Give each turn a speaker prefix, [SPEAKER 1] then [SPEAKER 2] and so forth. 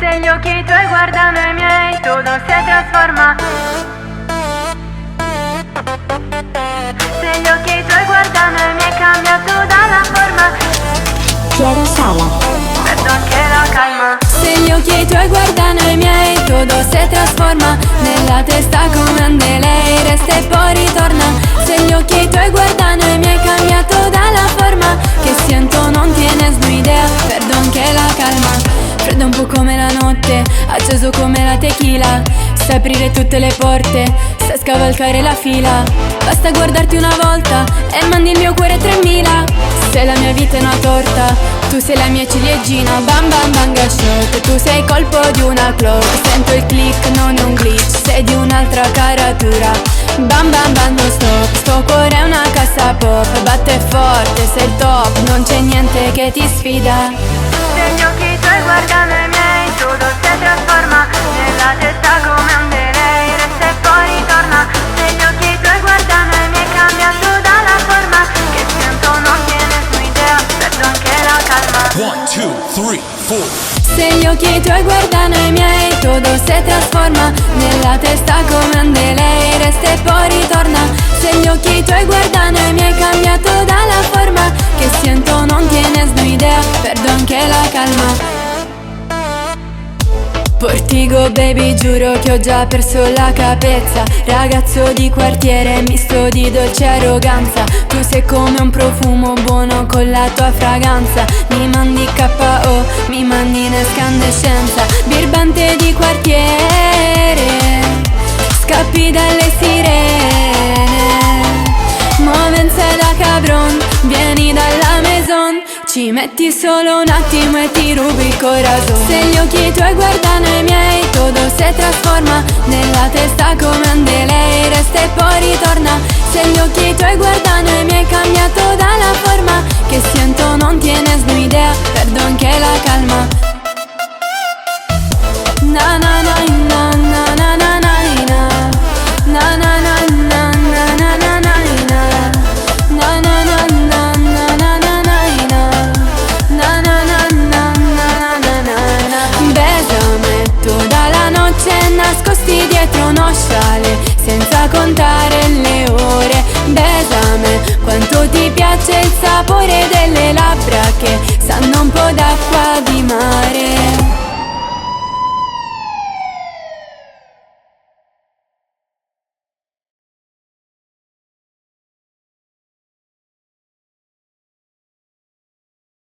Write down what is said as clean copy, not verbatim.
[SPEAKER 1] Se gli occhi tuoi guardano i miei, todo se trasforma. Se gli occhi tuoi guardano i miei, cambia toda la forma.
[SPEAKER 2] Piero Sala.
[SPEAKER 1] Perdón che la calma.
[SPEAKER 3] Se gli occhi tuoi guardano i miei, todo se trasforma. Nella testa comanda lei, resta e poi ritorna. Se gli occhi tuoi guardano i miei, cambia toda la forma. Che siento non tienes no idea, perdón che la calma. Freddo un po' come la notte, acceso come la tequila. Sai aprire tutte le porte, sai scavalcare la fila. Basta guardarti una volta e mandi il mio cuore 3000. Se la mia vita è una torta, tu sei la mia ciliegina. Bam bam banga shot, tu sei colpo di una clock. Sento il click, non è un glitch, sei di un'altra caratura. Bam bam bam non stop, sto cuore è una cassa pop. Batte forte, sei il top, non c'è niente che ti sfida.
[SPEAKER 1] Se gli occhi tuoi guardano i miei, tutto si trasforma. Nella testa come un delay, resta e poi ritorna. Se gli occhi tuoi guardano i miei, cambia tutta la forma. Che siento non tienes no idea, perdón che la calma.
[SPEAKER 4] 1, 2, 3, 4.
[SPEAKER 3] Se gli occhi tuoi guardano i miei, todo se trasforma. Nella testa come un delay, resta e poi ritorna. Se gli occhi tuoi guardano i miei, cambia tutta la forma. Che siento non tienes no idea, perdón che la calma. Portigo baby, giuro che ho già perso la capezza. Ragazzo di quartiere, misto di dolce arroganza. Tu sei come un profumo buono con la tua fragranza. Mi mandi KO, mi mandi in escandescenza. Birbante di quartiere, scappi dalle sirene. Movenze da cabron, vieni dalla maison. Ci metti solo un attimo e ti rubi il corazon. Se gli occhi tuoi guardano i miei, todo se trasforma. Nella testa come un delay, resta e poi ritorna. Se gli occhi tuoi guardano i miei, cambia tutta la forma. Che siento non tienes no idea, perdón che la calma. Na na na na na na na na na. Na na na na na na na na na. Na na na na na na na na na. Na na na na na na na na. Besame tutta la notte nascosti dietro uno scialle, senza contare le ore. Besame quanto ti piace il sapore delle labbra che sanno